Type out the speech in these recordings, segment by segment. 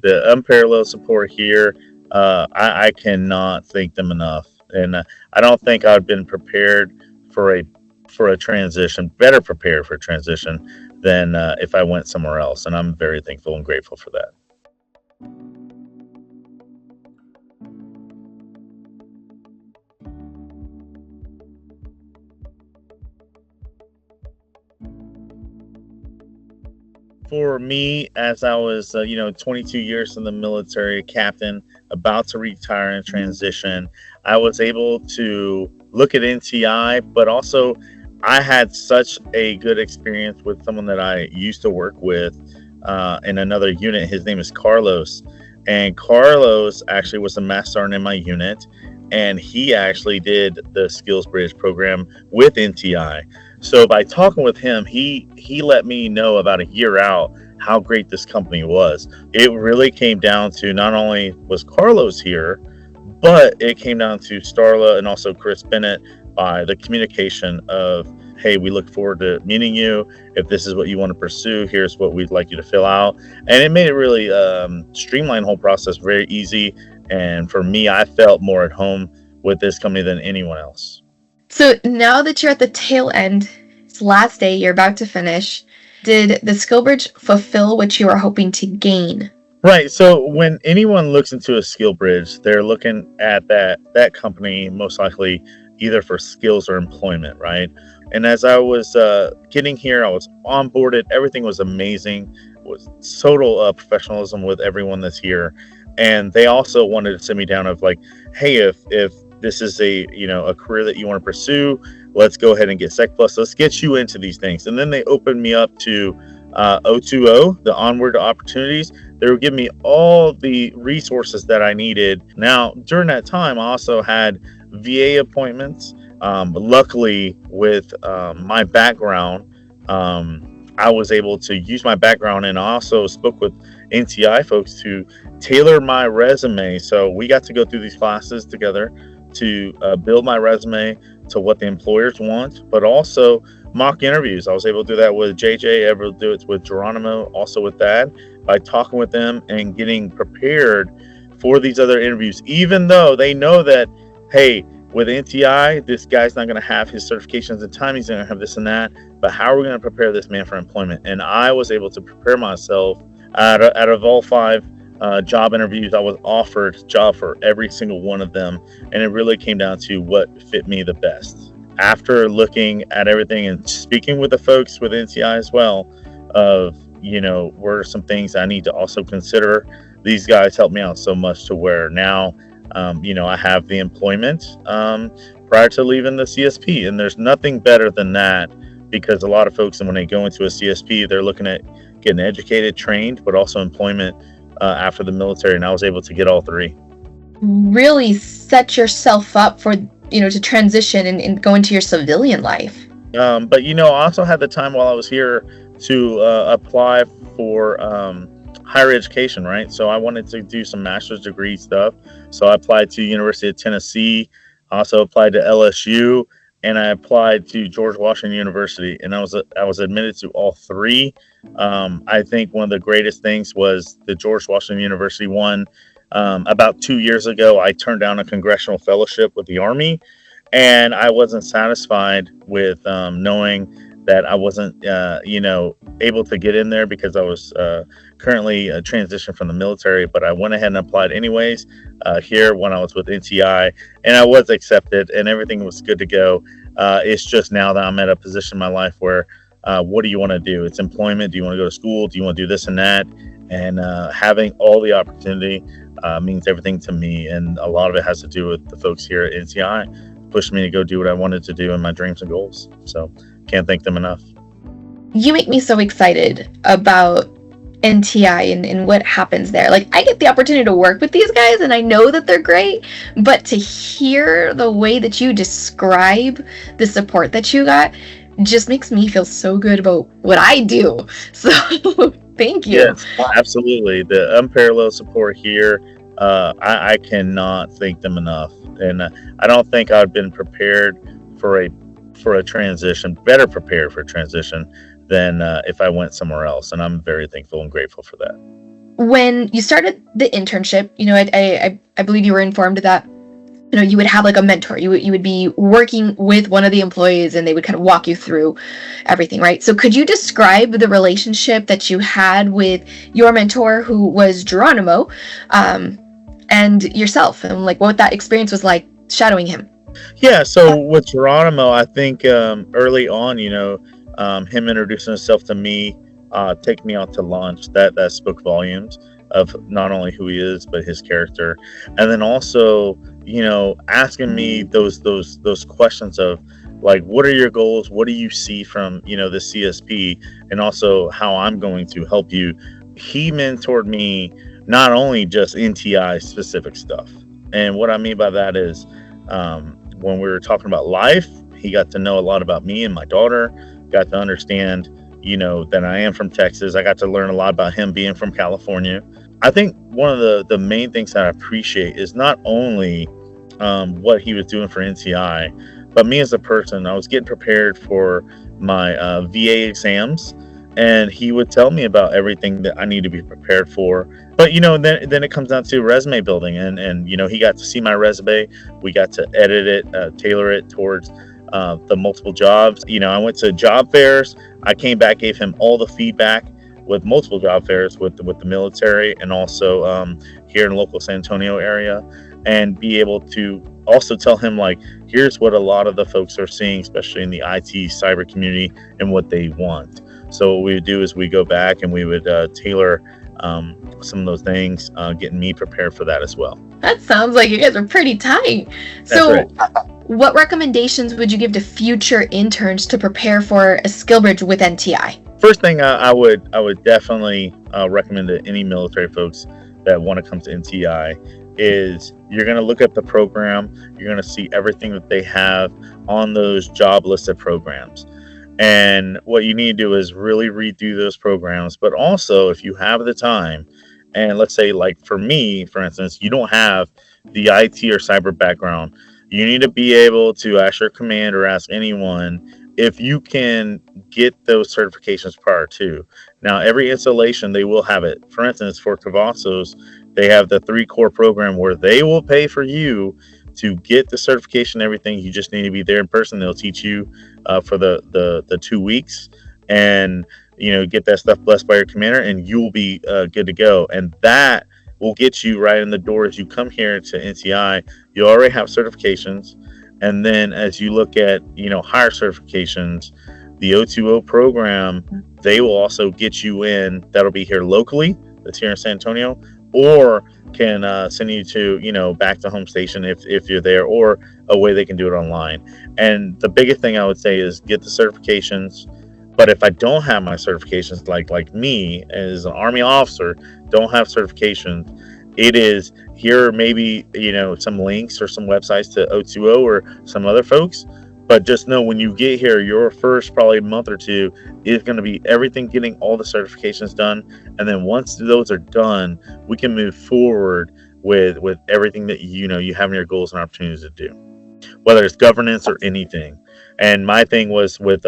The unparalleled support here, I cannot thank them enough. And I don't think I've been prepared for a transition, better prepared for a transition than if I went somewhere else. And I'm very thankful and grateful for that. For me, as I was, 22 years in the military, captain, about to retire and transition, I was able to look at NTI, but also I had such a good experience with someone that I used to work with in another unit. His name is Carlos. And Carlos actually was a master sergeant in my unit, and he actually did the Skillsbridge program with NTI. So by talking with him, he let me know about a year out how great this company was. It really came down to not only was Carlos here, but it came down to Starla and also Chris Bennett by the communication of, hey, we look forward to meeting you. If this is what you want to pursue, here's what we'd like you to fill out. And it made it really streamline the whole process very easy. And for me, I felt more at home with this company than anyone else. So now that you're at the tail end, it's the last day, you're about to finish, did the Skillbridge fulfill what you were hoping to gain? Right. So when anyone looks into a Skillbridge, they're looking at that company most likely either for skills or employment, right? And as I was getting here, I was onboarded. Everything was amazing. It was total professionalism with everyone that's here. And they also wanted to sit me down of like, hey, if this is a career that you want to pursue, let's go ahead and get Sec Plus. Let's get you into these things. And then they opened me up to O2O, the onward opportunities. They were giving me all the resources that I needed. Now, during that time, I also had VA appointments. Luckily, with my background, I was able to use my background, and I also spoke with NTI folks to tailor my resume. So we got to go through these classes together to build my resume to what the employers want, but also mock interviews. I was able to do that with JJ, able to do it with Geronimo, also with that, by talking with them and getting prepared for these other interviews, even though they know that, hey, with NTI, this guy's not going to have his certifications in time. He's going to have this and that. But how are we going to prepare this man for employment? And I was able to prepare myself out of all 5 job interviews. I was offered a job for every single one of them. And it really came down to what fit me the best. After looking at everything and speaking with the folks with NTI as well, of, what are some things I need to also consider? These guys helped me out so much to where now, I have the employment prior to leaving the CSP, and there's nothing better than that, because a lot of folks, when they go into a CSP, they're looking at getting educated, trained, but also employment after the military, and I was able to get all 3. Really set yourself up for, to transition and go into your civilian life. But, I also had the time while I was here to apply for higher education, right? So I wanted to do some master's degree stuff. So I applied to University of Tennessee, also applied to LSU, and I applied to George Washington University, and I was admitted to all 3. I think one of the greatest things was the George Washington University one. About 2 years ago, I turned down a congressional fellowship with the Army, and I wasn't satisfied with knowing that I wasn't, able to get in there because I was currently transitioned from the military. But I went ahead and applied anyways here when I was with NTI, and I was accepted, and everything was good to go. It's just now that I'm at a position in my life where, what do you want to do? It's employment. Do you want to go to school? Do you want to do this and that? And having all the opportunity means everything to me, and a lot of it has to do with the folks here at NTI pushed me to go do what I wanted to do in my dreams and goals. So can't thank them enough. You make me so excited about NTI and what happens there. Like, I get the opportunity to work with these guys, and I know that they're great, but to hear the way that you describe the support that you got just makes me feel so good about what I do. So thank you. Yes, absolutely. The unparalleled support here, I cannot thank them enough. And I don't think I've been prepared for a transition, better prepared for a transition than if I went somewhere else. And I'm very thankful and grateful for that. when you started the internship, I believe you were informed that you would have like a mentor. You would be working with one of the employees, and they would kind of walk you through everything, right? So could you describe the relationship that you had with your mentor, who was Geronimo, and yourself, and like what that experience was like shadowing him? Yeah, so with Geronimo, I think early on, him introducing himself to me, taking me out to lunch, that spoke volumes of not only who he is but his character, and then also, asking me those questions of like, what are your goals? What do you see from the CSP, and also how I'm going to help you. He mentored me not only just NTI specific stuff, and what I mean by that is. When we were talking about life, he got to know a lot about me and my daughter, got to understand, that I am from Texas. I got to learn a lot about him being from California. I think one of the main things that I appreciate is not only what he was doing for NCI, but me as a person. I was getting prepared for my VA exams, and he would tell me about everything that I need to be prepared for. But then it comes down to resume building, and he got to see my resume. We got to edit it, tailor it towards the multiple jobs. I went to job fairs. I came back, gave him all the feedback with multiple job fairs with the military, and also here in the local San Antonio area, and be able to also tell him, like, here's what a lot of the folks are seeing, especially in the IT cyber community, and what they want. So what we would do is we go back and we would tailor some of those things, getting me prepared for that as well. That sounds like you guys are pretty tight. So what recommendations would you give to future interns to prepare for a Skillbridge with NTI? First thing I would definitely recommend to any military folks that want to come to NTI is you're going to look at the program. You're going to see everything that they have on those job listed programs. And what you need to do is really read through those programs. But also, if you have the time, and let's say, like for me, for instance, you don't have the IT or cyber background, you need to be able to ask your command or ask anyone if you can get those certifications prior to. Now, every installation, they will have it. For instance, for Cavazos, they have the 3-core program where they will pay for you to get the certification, everything. You just need to be there in person. They'll teach you for the 2 weeks, and get that stuff blessed by your commander, and you'll be good to go. And that will get you right in the door as you come here to NCI. You already have certifications, and then as you look at higher certifications, the O2O program, they will also get you in. That'll be here locally. That's here in San Antonio, or can send you to back to home station if you're there, or a way they can do it online. And the biggest thing I would say is get the certifications. But if I don't have my certifications, like me as an Army officer, don't have certifications, it is here maybe some links or some websites to O2O or some other folks. But just know, when you get here, your first probably month or two is going to be everything, getting all the certifications done. And then once those are done, we can move forward with everything that you have in your goals and opportunities to do, whether it's governance or anything. And my thing was with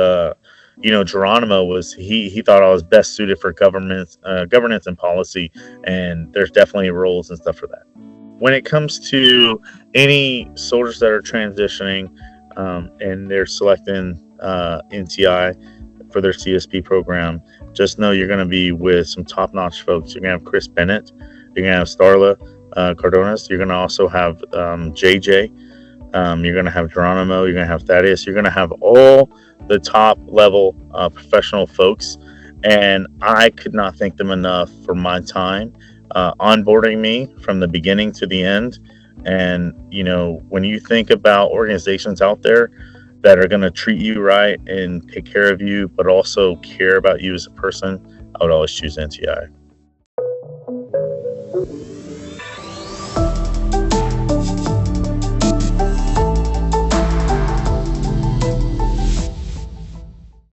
Geronimo was he thought I was best suited for governance and policy, and there's definitely roles and stuff for that. When it comes to any soldiers that are transitioning, and they're selecting NTI for their CSP program, just know you're going to be with some top-notch folks. You're going to have Chris Bennett. You're going to have Starla Condes. You're going to also have JJ. You're going to have Geronimo. You're going to have Thaddeus. You're going to have all the top-level professional folks. And I could not thank them enough for my time onboarding me from the beginning to the end. And, when you think about organizations out there that are going to treat you right and take care of you, but also care about you as a person, I would always choose NTI.